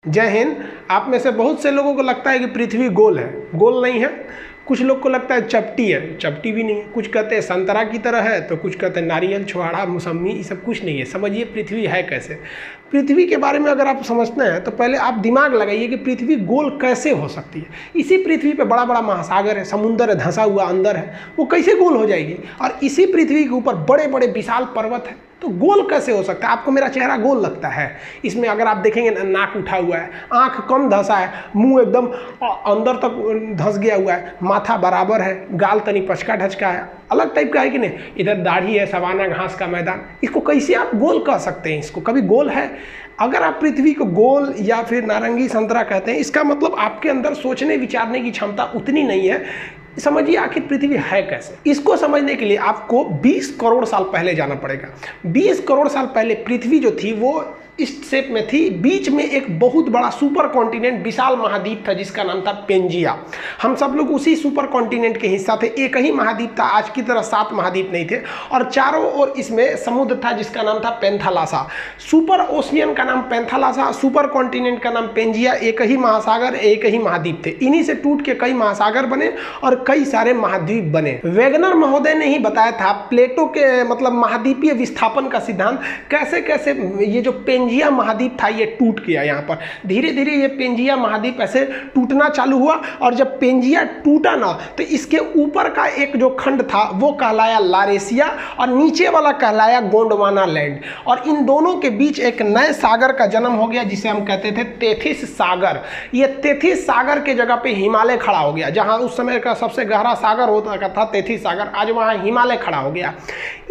जय हिंद। आप में से बहुत से लोगों को लगता है कि पृथ्वी गोल है। गोल नहीं है। कुछ लोग को लगता है चपटी है, चपटी भी नहीं है। कुछ कहते हैं संतरा की तरह है, तो कुछ कहते हैं नारियल, छुहाड़ा, मौसम्मी, ये सब कुछ नहीं है। समझिए पृथ्वी है कैसे। पृथ्वी के बारे में अगर आप समझते हैं तो पहले आप दिमाग लगाइए कि पृथ्वी गोल कैसे हो सकती है। इसी पृथ्वी पे बड़ा बड़ा महासागर है, समुंदर है, धंसा हुआ अंदर है, वो कैसे गोल हो जाएगी। और इसी पृथ्वी के ऊपर बड़े बड़े विशाल पर्वत है, तो गोल कैसे हो सकता है। आपको मेरा चेहरा गोल लगता है, इसमें अगर आप देखेंगे नाक उठा हुआ है, आंख कम धंसा है, मुंह एकदम अंदर तक धंस गया हुआ है, माथा बराबर है, गाल तनी पचका ढचका है, अलग टाइप का है कि नहीं। इधर दाढ़ी है, सवाना घास का मैदान, इसको कैसे आप गोल कह सकते हैं। इसको कभी गोल है। अगर आप पृथ्वी को गोल या फिर नारंगी संतरा कहते हैं, इसका मतलब आपके अंदर सोचने विचारने की क्षमता उतनी नहीं है। समझिए आखिर पृथ्वी है कैसे। इसको समझने के लिए आपको 20 करोड़ साल पहले जाना पड़ेगा। 20 करोड़ साल पहले पृथ्वी जो थी वो इस शेप में थी। बीच में एक बहुत बड़ा सुपर कॉन्टिनेंट, विशाल महाद्वीप था जिसका नाम था पेंजिया। हम सब लोग उसी सुपर कॉन्टिनेंट के हिस्सा थे। एक ही महाद्वीप था, आज की तरह 7 महाद्वीप नहीं थे, और चारों ओर इसमें समुद्र था जिसका नाम था पेंथालासा। सुपर ओशियन का नाम पेंथालासा, सुपर कॉन्टिनेंट का नाम पेंजिया। एक ही महासागर, एक ही महाद्वीप थे। इन्हीं से टूट के कई महासागर बने और कई सारे महाद्वीप बने। वेगनर महोदय ने ही बताया था प्लेटो के मतलब महाद्वीपीय विस्थापन का सिद्धांत, कैसे कैसे ये जो पेंजिया महाद्वीप था ये टूट गया। यहाँ पर धीरे धीरे ये पेंजिया महाद्वीप ऐसे टूटना चालू हुआ, और जब पेंजिया टूटा ना तो इसके ऊपर का एक जो खंड था वो कहलाया लारेशिया, और नीचे वाला कहलाया गोंडवाना लैंड। और इन दोनों के बीच एक नए सागर का जन्म हो गया जिसे हम कहते थे तेथिस सागर। ये तेथिस सागर के जगह पे हिमालय खड़ा हो गया। जहाँ उस समय का सबसे गहरा सागर होता था तेथिस सागर, आज वहाँ हिमालय खड़ा हो गया।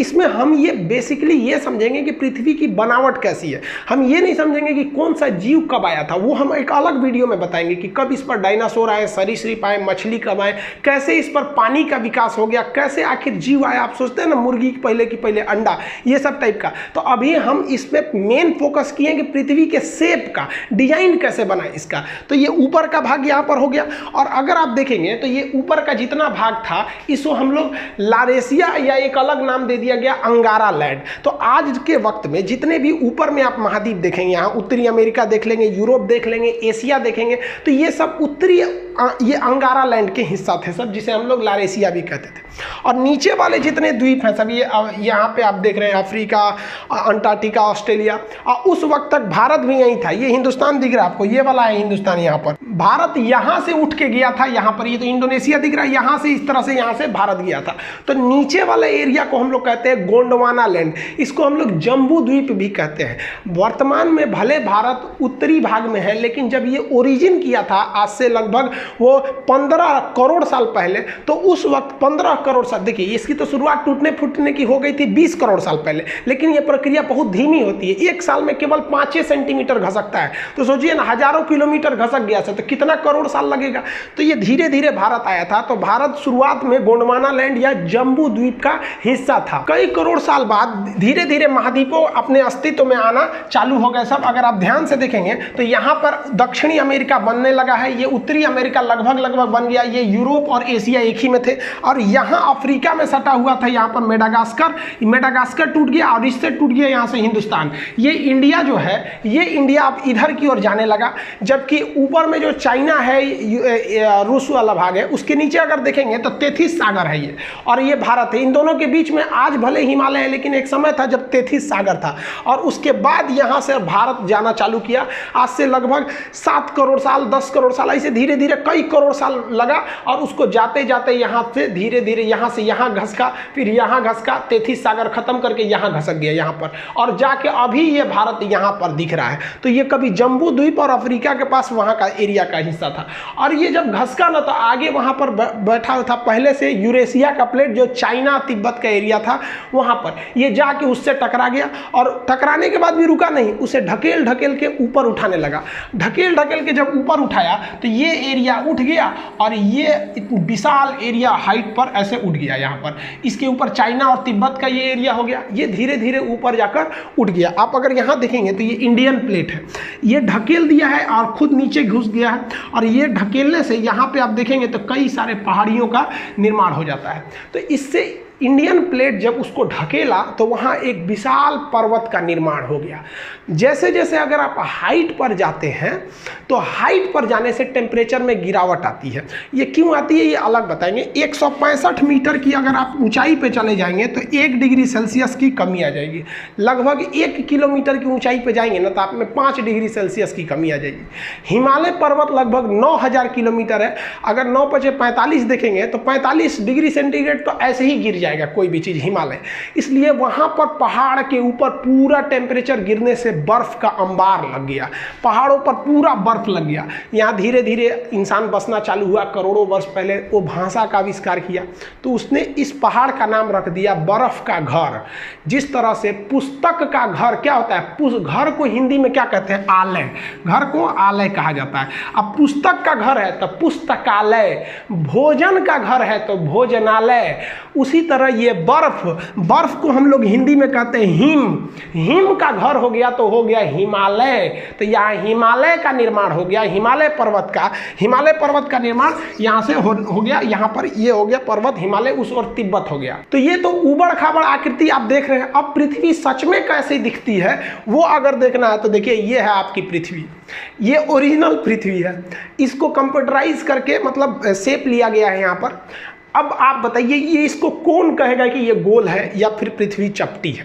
इसमें हम ये बेसिकली ये समझेंगे कि पृथ्वी की बनावट कैसी है। हम ये नहीं समझेंगे कि कौन सा जीव कब आया था, वो हम एक अलग वीडियो में बताएंगे कि कब इस पर डायनासोर आए, सरीसृप आए, मछली कब आए, कैसे इस पर पानी का विकास हो गया, कैसे आखिर जीव आया। आप सोचते हैं ना मुर्गी की पहले अंडा, ये सब टाइप का। तो अभी हम इस पे मेन फोकस किए कि पृथ्वी के शेप का डिजाइन कैसे बना इसका। तो ये ऊपर का भाग यहाँ पर हो गया, और अगर आप देखेंगे तो ये ऊपर का जितना भाग था इसको हम लोग लारेशिया या एक अलग नाम दे दिया गया अंगारा लैंड। तो आज के वक्त में जितने भी ऊपर में आप महाद्वीप देखेंगे, यहाँ उत्तरी अमेरिका देख लेंगे, यूरोप देख लेंगे, एशिया देखेंगे, तो ये सब उत्तरी ये अंगारा लैंड के हिस्सा थे सब, जिसे हम लोग लारेशिया भी कहते थे। और नीचे वाले जितने द्वीप हैं सब ये यहाँ पे आप देख रहे हैं, अफ्रीका, अंटार्कटिका, ऑस्ट्रेलिया। और उस वक्त तक भारत भी यहीं था। ये हिंदुस्तान दिख रहा है आपको, ये वाला है हिंदुस्तान। यहाँ पर भारत यहाँ से उठ के गया था, यहाँ पर ये तो इंडोनेशिया दिख रहा है, यहाँ से इस तरह से यहाँ से भारत गया था। तो नीचे वाले एरिया को हम लोग कहते हैं गोंडवाना लैंड। इसको हम लोग जम्बू द्वीप भी कहते हैं। वर्तमान में भले भारत उत्तरी भाग में है, लेकिन जब ये ओरिजिन किया था आज से लगभग वो 15 करोड़ साल पहले, तो उस वक्त 15 करोड़ साल, देखिए इसकी तो शुरुआत टूटने फूटने की हो गई थी 20 करोड़ साल पहले, लेकिन ये प्रक्रिया बहुत धीमी होती है। एक साल में केवल 5 सेंटीमीटर घसकता है। तो सोचिए ना, हजारों किलोमीटर घसक गया था तो कितना करोड़ साल लगेगा। तो ये धीरे धीरे भारत आया था। तो भारत शुरुआत में गोंडवाना लैंड या जम्बू द्वीप का हिस्सा था। कई करोड़ साल बाद धीरे धीरे महाद्वीपों अपने अस्तित्व में आना चालू हो गए सब। अगर आप ध्यान से देखेंगे तो यहाँ पर दक्षिणी अमेरिका बनने लगा है, ये उत्तरी अमेरिका लगभग बन गया, ये यूरोप और एशिया एक ही में थे। और यहाँ अफ्रीका में सटा हुआ था, यहाँ पर मेडागास्कर टूट गया, और इससे टूट गया यहाँ से हिंदुस्तान। ये इंडिया जो है, ये इंडिया अब इधर की ओर जाने लगा। जबकि ऊपर में जो चाइना है, रूस वाला भाग है, उसके नीचे अगर देखेंगे तो तेथिस सागर है ये, और ये भारत है। इन दोनों के बीच में आज भले हिमालय है, लेकिन एक समय था जब तेथिस सागर था। और उसके बाद यहाँ से भारत जाना चालू किया। आज से लगभग 7 करोड़ साल, 10 करोड़ साल, ऐसे धीरे धीरे कई करोड़ साल लगा। और उसको जाते जाते यहाँ से धीरे धीरे यहाँ से यहाँ घसका, फिर यहाँ घसका, तेथिस सागर खत्म करके यहाँ घसक गया यहाँ पर, और जाके अभी ये भारत यहाँ पर दिख रहा है। तो ये कभी जम्बू द्वीप और अफ्रीका के पास वहाँ का एरिया का हिस्सा था। और ये जब घसका ना, तो आगे वहाँ पर बैठा था पहले से यूरेशिया का प्लेट, जो चाइना तिब्बत का एरिया था, वहाँ पर ये जाके उससे टकरा गया। और टकराने के बाद भी रुका नहीं, उसे ढकेल ढकेल के ऊपर उठाने लगा। ढकेल ढकेल के जब ऊपर उठाया तो ये एरिया उठ गया, और ये विशाल एरिया हाइट पर ऐसे उठ गया यहाँ पर। इसके ऊपर चाइना और तिब्बत का ये एरिया हो गया। ये धीरे धीरे ऊपर जाकर उठ गया। आप अगर यहाँ देखेंगे तो ये इंडियन प्लेट है, ये ढकेल दिया है और खुद नीचे घुस गया है। और ये ढकेलने से यहाँ पे आप देखेंगे तो कई सारे पहाड़ियों का निर्माण हो जाता है। तो इससे इंडियन प्लेट जब उसको ढकेला तो वहाँ एक विशाल पर्वत का निर्माण हो गया। जैसे जैसे अगर आप हाइट पर जाते हैं तो हाइट पर जाने से टेम्परेचर में गिरावट आती है। ये क्यों आती है ये अलग बताएंगे। 165 मीटर की अगर आप ऊंचाई पे चले जाएंगे तो 1 डिग्री सेल्सियस की कमी आ जाएगी। लगभग 1 किलोमीटर की ऊंचाई पे जाएंगे ना तो आप में 5 डिग्री सेल्सियस की कमी आ जाएगी। हिमालय पर्वत लगभग 9000 किलोमीटर है। अगर 9 × 45 देखेंगे तो 45 डिग्री सेंटीग्रेड तो ऐसे ही गिर जाएगा कोई भी चीज़ हिमालय। इसलिए वहाँ पर पहाड़ के ऊपर पूरा टेम्परेचर गिरने से बर्फ़ का अंबार लग गया, पहाड़ों पर पूरा बर्फ़ लग गया। यहाँ धीरे धीरे इंसान बसना चालू हुआ। करोड़ों वर्ष पहले वो भाषा का आविष्कार किया तो उसने इस पहाड़ का नाम रख दिया बर्फ़ का घर। जिस तरह से पुस्तक का घर क्या होता है, घर को हिंदी में क्या कहते हैं, आलय। घर को आलय कहा जाता है। अब पुस्तक का घर है तो पुस्तकालय, भोजन का घर है तो भोजनालय। उसी तरह ये बर्फ को हम लोग हिंदी में कहते हैं हिम का घर हो गया तो हो गया हिमालय। तो यहाँ हिमालय का निर्माण हो गया, हिमालय पर्वत का निर्माण यहाँ से हो गया। यहाँ पर ये हो गया पर्वत, हिमालय उस और तिब्बत हो गया। तो ये तो उबड़ खाबड़ आकृति आप देख रहे हैं। अब पृथ्वी सच में कैसे दिखती है वो अगर देखना है तो देखिए ये है आपकी पृथ्वी, ये ओरिजिनल पृथ्वी है। इसको कंप्यूटराइज करके मतलब शेप लिया गया है यहाँ पर। अब आप बताइए ये इसको कौन कहेगा कि ये गोल है या फिर पृथ्वी चपटी है।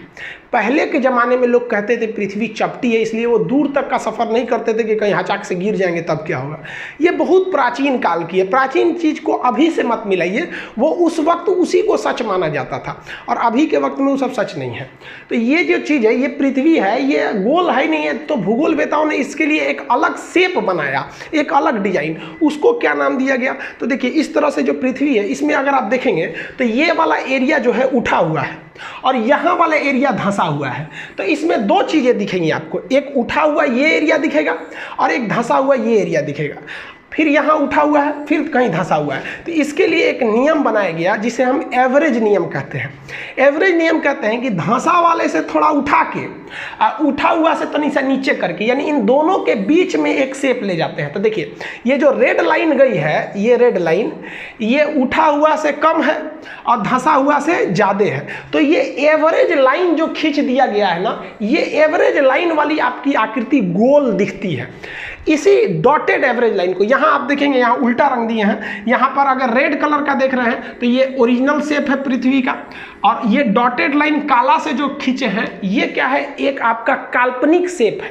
पहले के ज़माने में लोग कहते थे पृथ्वी चपटी है, इसलिए वो दूर तक का सफ़र नहीं करते थे कि कहीं अचानक से गिर जाएंगे तब क्या होगा। ये बहुत प्राचीन काल की है। प्राचीन चीज़ को अभी से मत मिलाइए, वो उस वक्त उसी को सच माना जाता था और अभी के वक्त में वो सब सच नहीं है। तो ये जो चीज़ है ये पृथ्वी है, ये गोल है नहीं है। तो भूगोलवेताओं ने इसके लिए एक अलग शेप बनाया, एक अलग डिजाइन। उसको क्या नाम दिया गया तो देखिए इस तरह से जो पृथ्वी है इसमें अगर आप देखेंगे तो ये वाला एरिया जो है उठा हुआ है और यहाँ वाला एरिया धंसा हुआ है। तो इसमें दो चीज़ें दिखेंगी आपको, एक उठा हुआ ये एरिया दिखेगा और एक धंसा हुआ ये एरिया दिखेगा। फिर यहाँ उठा हुआ है, फिर कहीं धंसा हुआ है। तो इसके लिए एक नियम बनाया गया जिसे हम एवरेज नियम कहते हैं। एवरेज नियम कहते हैं कि धंसा वाले से थोड़ा उठा के उठा हुआ से तनी सा नीचे करके, यानी इन दोनों के बीच में एक शेप ले जाते हैं। तो देखिए ये जो रेड लाइन गई है, ये रेड लाइन ये उठा हुआ से कम है और धंसा हुआ से ज़्यादा है। तो ये एवरेज लाइन जो खींच दिया गया है ना, ये एवरेज लाइन वाली आपकी आकृति गोल दिखती है। इसी डॉटेड एवरेज लाइन को यहाँ आप देखेंगे, यहाँ उल्टा रंग दिए हैं। यहाँ पर अगर रेड कलर का देख रहे हैं तो ये ओरिजिनल शेप है पृथ्वी का, और ये डॉटेड लाइन काला से जो खींचे हैं ये क्या है, एक आपका काल्पनिक शेप है।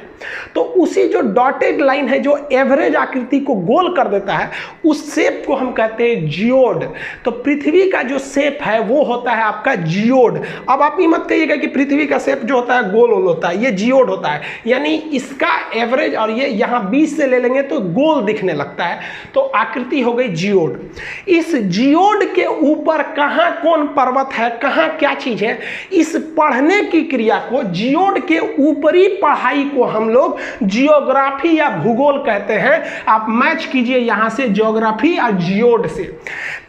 तो उसी जो डॉटेड लाइन है जो एवरेज आकृति को गोल कर देता है, उस शेप को हम कहते हैं जियोड। तो पृथ्वी का जो शेप है वो होता है आपका जियोड। अब आप ये मत कहिएगा कि पृथ्वी का शेप जो होता है गोल होता है, ये जियोड होता है। यानी इसका एवरेज और ये यहाँ 20 से ले लेंगे तो गोल दिखने लगता है, तो आकृति हो गई जियोड। इस जियोड के ऊपर कहाँ कौन पर्वत है, कहाँ क्या चीज है, इस पढ़ने की क्रिया को, जियोड के ऊपरी पढ़ाई को हम लोग जियोग्राफी या भूगोल कहते हैं। आप मैच कीजिए यहां से जियोग्राफी और जियोड से।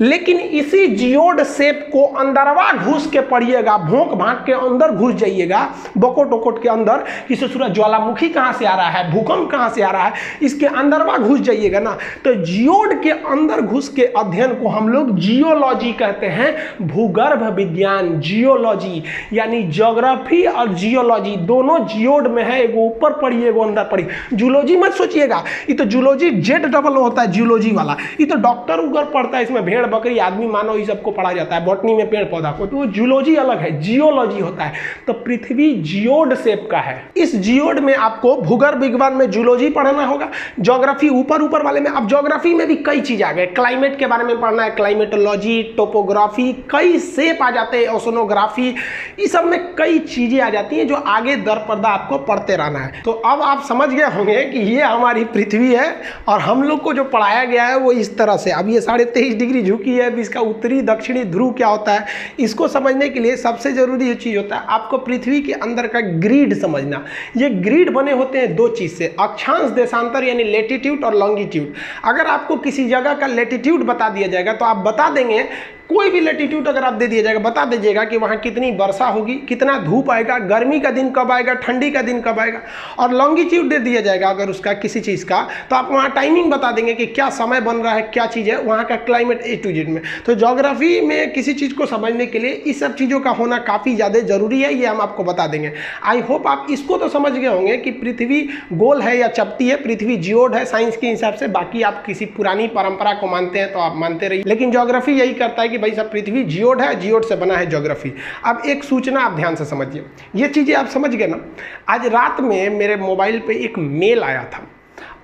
लेकिन इसी जियोड शेप को अंदरवा घुस के पढ़िएगा, भोंक भांक के अंदर घुस जाइएगा, बकोट वकोट के अंदर, कि ससुरा ज्वालामुखी कहां से आ रहा है, भूकंप कहां से आ रहा है, इसके अंदरवा घुस जाइएगा ना, तो जियोड के अंदर घुस के अध्ययन को हम लोग जियोलॉजी कहते हैं। भूगर्भ विज्ञान, जियोलॉजी, यानी ज्योग्राफी और जियोलॉजी दोनों जियोड में है। एगो ऊपर पढ़िए एगो अंदर पढ़िए। जूलॉजी मत सोचिएगा, ये तो जूलॉजी जेड डबल होता है जियोलॉजी वाला। ये तो डॉक्टर उगर पढ़ता है, इसमें भेड़ बकरी आदमी मानव ये सबको पढ़ा जाता है, बॉटनी में पेड़ पौधा को, तो जूलॉजी अलग है, जियोलॉजी होता है। तो पृथ्वी जियोड शेप का है। इस जियोड में आपको भूगर्भ विज्ञान में जूलॉजी पढ़ना होगा, ज्योग्राफी ऊपर वाले में। अब ज्योग्राफी में भी कई चीज आ गए, क्लाइमेट के बारे में पढ़ना है, क्लाइमेटोलॉजी, टोपोग्राफी, कई शेप आ जाते हैं, ओशनोग्राफी, इस सब में कई चीजें आ जाती हैं जो आगे दर पर्दा आपको पढ़ते रहना है। तो अब आप समझ गए होंगे कि ये हमारी पृथ्वी है और हम लोग को जो पढ़ाया गया है वो इस तरह से। अब ये 23.5 डिग्री झुकी है, इसका उत्तरी दक्षिणी ध्रुव क्या होता है, इसको समझने के लिए सबसे जरूरी ये चीज होता है आपको पृथ्वी के अंदर का ग्रिड समझना। ये ग्रिड बने होते हैं दो चीज से, अक्षांश देशांतर यानी लेटीट्यूड और लॉन्गिट्यूड। अगर आपको किसी जगह का लेटीट्यूड बता दिया जाएगा तो आप बता देंगे कोई भी लैटिट्यूड अगर आप दे दिया जाएगा, बता दीजिएगा कि वहाँ कितनी वर्षा होगी, कितना धूप आएगा, गर्मी का दिन कब आएगा, ठंडी का दिन कब आएगा, और लॉन्गिट्यूड दे दिया जाएगा अगर उसका किसी चीज़ का, तो आप वहाँ टाइमिंग बता देंगे कि क्या समय बन रहा है, क्या चीज़ है, वहाँ का क्लाइमेट A to Z में। तो ज्योग्राफी में किसी चीज़ को समझने के लिए इस सब चीज़ों का होना काफ़ी ज़्यादा ज़रूरी है, ये हम आपको बता देंगे। आई होप आप इसको तो समझ गए होंगे कि पृथ्वी गोल है या चपटी है, पृथ्वी जियोड है साइंस के हिसाब से। बाकी आप किसी पुरानी परंपरा को मानते हैं तो आप मानते रहिए, लेकिन ज्योग्राफी यही करता है कि भाई सब पृथ्वी जियोड है, जियोड से बना है ज्योग्राफी। अब एक सूचना आप ध्यान से समझिए, ये चीज़ें आप समझ गए ना। आज रात में मेरे मोबाइल पे एक मेल आया था,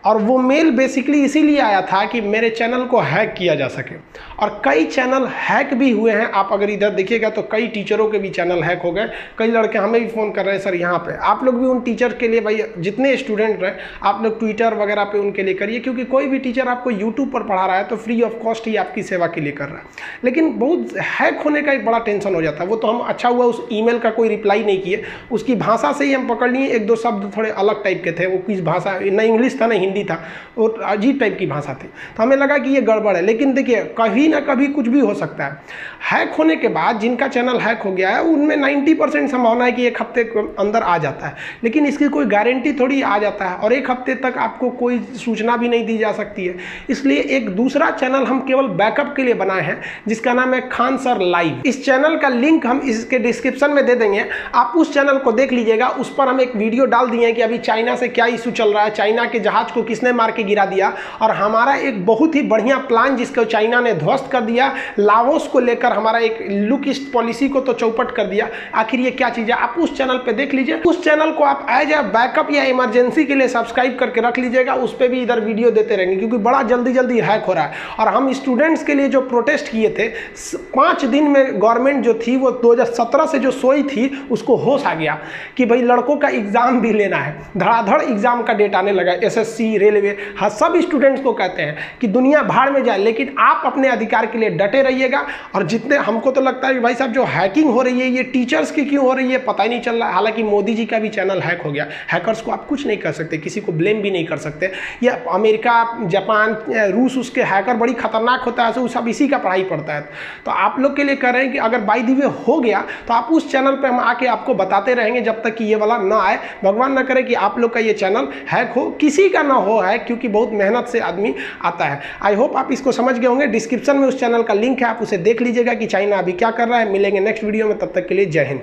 और वो मेल बेसिकली इसीलिए आया था कि मेरे चैनल को हैक किया जा सके, और कई चैनल हैक भी हुए हैं। आप अगर इधर देखिएगा तो कई टीचरों के भी चैनल हैक हो गए। कई लड़के हमें भी फ़ोन कर रहे हैं, सर यहाँ पे आप लोग भी उन टीचर के लिए, भाई जितने स्टूडेंट हैं आप लोग ट्विटर वगैरह पे उनके लिए करिए, क्योंकि कोई भी टीचर आपको यूट्यूब पर पढ़ा रहा है तो फ्री ऑफ कॉस्ट ही आपकी सेवा के लिए कर रहा है। लेकिन बहुत हैक होने का एक बड़ा टेंशन हो जाता है। वो तो हम अच्छा हुआ उस ईमेल का कोई रिप्लाई नहीं किए, उसकी भाषा से ही हम पकड़ लिए, एक दो शब्द थोड़े अलग टाइप के थे, वो किस भाषा, ना इंग्लिश था ना हिंदी था, और अजीब टाइप की भाषा थी, तो हमें लगा कि ये गड़बड़ है। लेकिन देखिए कभी ना कभी कुछ भी हो सकता है। हैक होने के बाद जिनका चैनल हैक हो गया है उनमें 90% संभावना है कि एक हफ्ते के अंदर आ जाता है, लेकिन इसकी कोई गारंटी थोड़ी आ जाता है, और एक हफ्ते तक आपको कोई सूचना भी नहीं दी जा सकती है। इसलिए एक दूसरा चैनल हम केवल बैकअप के लिए बनाए हैं, जिसका नाम है खान सर लाइव। इस चैनल का लिंक हम इसके डिस्क्रिप्शन में दे देंगे, आप उस चैनल को देख लीजिएगा। उस पर हम एक वीडियो डाल दिए हैं कि अभी चाइना से क्या इशू चल रहा है, चाइना के जहाज को किसने मार के गिरा दिया, और हमारा एक बहुत ही बढ़िया प्लान जिसको चाइना ने ध्वस्त कर दिया, लाओस को लेकर हमारा एक लुक ईस्ट पॉलिसी को तो चौपट कर दिया। आखिर ये क्या चीज़ है, आप उस चैनल पे देख लीजिए। उस चैनल को आप एज ए बैकअप या इमरजेंसी के लिए सब्सक्राइब करके रख लीजिएगा, उस पर भी इधर वीडियो देते रहेंगे, क्योंकि बड़ा जल्दी जल्दी हैक हो रहा है। और हम स्टूडेंट्स के लिए जो प्रोटेस्ट किए थे 5 दिन में, गवर्नमेंट जो थी वो 2017 से जो सोई थी उसको होश आ गया कि भाई लड़कों का एग्जाम भी लेना है। धड़ाधड़ एग्जाम का डेट आने लगा, SSC, रेलवे, हाँ सब स्टूडेंट्स को कहते हैं कि दुनिया भाड़ में जाए, लेकिन आप अपने अधिकार के लिए डटे रहिएगा। और जितने हमको तो लगता है कि भाई साहब जो हैकिंग हो रही है ये टीचर्स की क्यों हो रही है पता ही नहीं चल रहा है। हालांकि मोदी जी का भी चैनल हैक हो गया, हैकर्स को आप कुछ नहीं कर सकते, किसी को ब्लेम भी नहीं कर सकते। ये अमेरिका, जापान, रूस, उसके हैकर बड़ी खतरनाक होता है, सब इसी का पढ़ाई पड़ता है। तो आप लोग के लिए कह रहे हैं कि अगर बाय द वे हो गया तो आप उस चैनल पर हम आके आपको बताते रहेंगे जब तक कि ये वाला ना आए। भगवान ना करे कि आप लोग का ये चैनल हैक हो, किसी का ना हो हैक, क्योंकि बहुत मेहनत से आदमी आता है। आई होप आप इसको समझ गए होंगे। डिस्क्रिप्शन में उस चैनल का लिंक है, आप उसे देख लीजिएगा कि चाइना अभी क्या कर रहा है। मिलेंगे नेक्स्ट वीडियो में, तब तक के लिए जय हिंद।